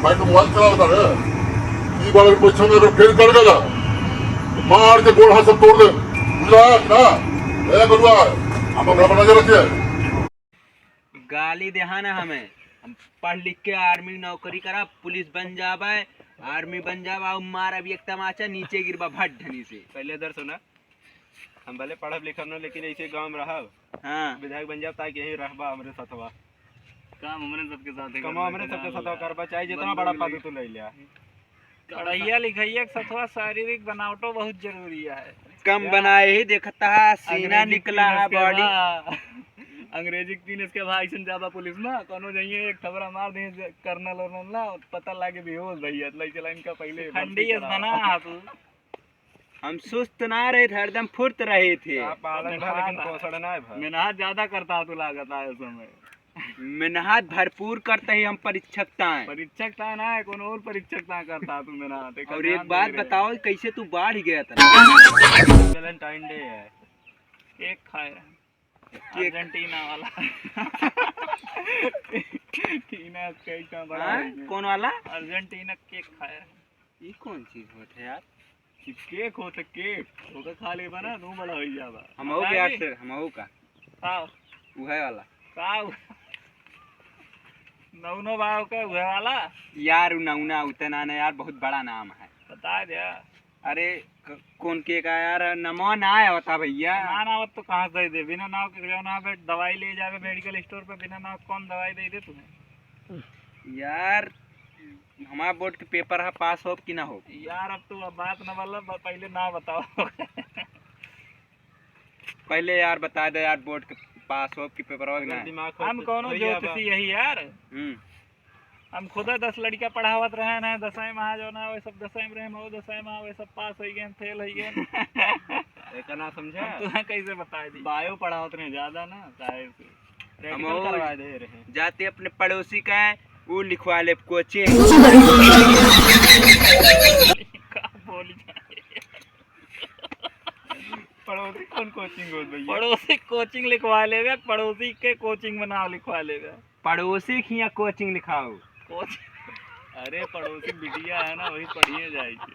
भाई तो मोबाइल चला होता है ये बार परीक्षा में अगर फेल कर गया तो मार के गोड़ हाथ सब तोड़ दे बुझला ना ए बलुआ हम अपना बना रखे गाली देहाना हमें हम पढ़ लिख के आर्मी नौकरी करा पुलिस बन जावे आर्मी बन जावा मार अभी एक तमाचा नीचे गिरबा भट ढनी से पहले इधर सुना हम भले पढ़ब लिखब न लेकिन ऐसे गांव में रहब हाँ विधायक बन जाब ताकि यही रहबा हमरे साथवा काम हमरे सबके साथ कमा हमरे सबके साथवा करबा चाहे जितना बड़ा पद तू ले लिया पढ़ैया लिखैया के साथवा शारीरिक बनावटो बहुत जरूरी है। कम बनाए ही देखता है सीना निकला है बॉडी अंग्रेजी के दिन इसके भाई से ज्यादा पुलिस ना कोनो जाइए एक थबरा मार दे कर्नल और ना पता लागे बेहोश भैया लई चला इनका पहले ठंडी बना तू हम सुस्त ना रहे थे एकदम फुर्त रहे थे आप पालन भर लेकिन कोसड़ना है भर मेहनत ज्यादा करता तू लागत है समय मेहनत भरपूर करते ही हम परीक्षकता हैं परीक्षकता ना है कौन और परीक्षकता करता तू मेहनत। और एक बात बताओ कैसे तू बाढ़ गया था वैलेंटाइन डे है केक खाया अर्जेंटीना वाला टीना केक का बड़ा कौन वाला अर्जेंटीना केक खाया। ये कौन चीज होता है यार केक हो तो केक ओका खा ले बना तू बड़ा हो जाबा हम हो गया सर हम हो का आओ वो है वाला आओ नौनो बाव का वो वाला यार नौना उतना ना यार बहुत बड़ा नाम है बता दे। अरे कौन के का यार नमो ना आया होता भैया ना ना तो कहाँ से दे बिना नाव के जो ना पे दवाई ले जावे मेडिकल स्टोर पे बिना नाव कौन दवाई दे तुम्हें यार हमारा बोर्ड के पेपर है पास हो कि ना हो यार। अब तू अब बात न वाला पहले ना बताओ पहले यार बता दे यार बोर्ड के पास हो कि पेपर हो ना दिमाग हम कौनो ज्योतिषी यही यार हम खुद 10 लड़का पढ़ावत रहे ना 10वीं महा जो ना वे सब 10वीं में रहे हो 10वीं महा वे सब पास हो गए फेल हो गए एक ना समझा तू कैसे बता दी बायो पढ़ावत रहे ज्यादा ना काहे से हम करवा दे रहे जाते अपने पड़ोसी का है वो लिखवा ले कोचिंग बोली पड़ोसी कौन कोचिंग हो भैया पड़ोसी कोचिंग लिखवा लेवे पड़ोसी के कोचिंग में नाम लिखवा लेवे पड़ोसी की कोचिंग लिखाओ अरे पड़ोसी बिटिया है ना वही पढ़िए जाएगी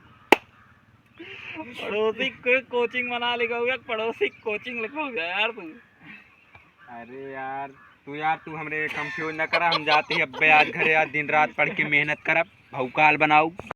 पड़ोसी के कोचिंग बना लिखोगे पड़ोसी कोचिंग लिखोगे यार तू। अरे यार तू हमरे कंफ्यूज न करा हम जाते ही अब आज घरे आज दिन रात पढ़ के मेहनत करब भौकाल बनाऊ।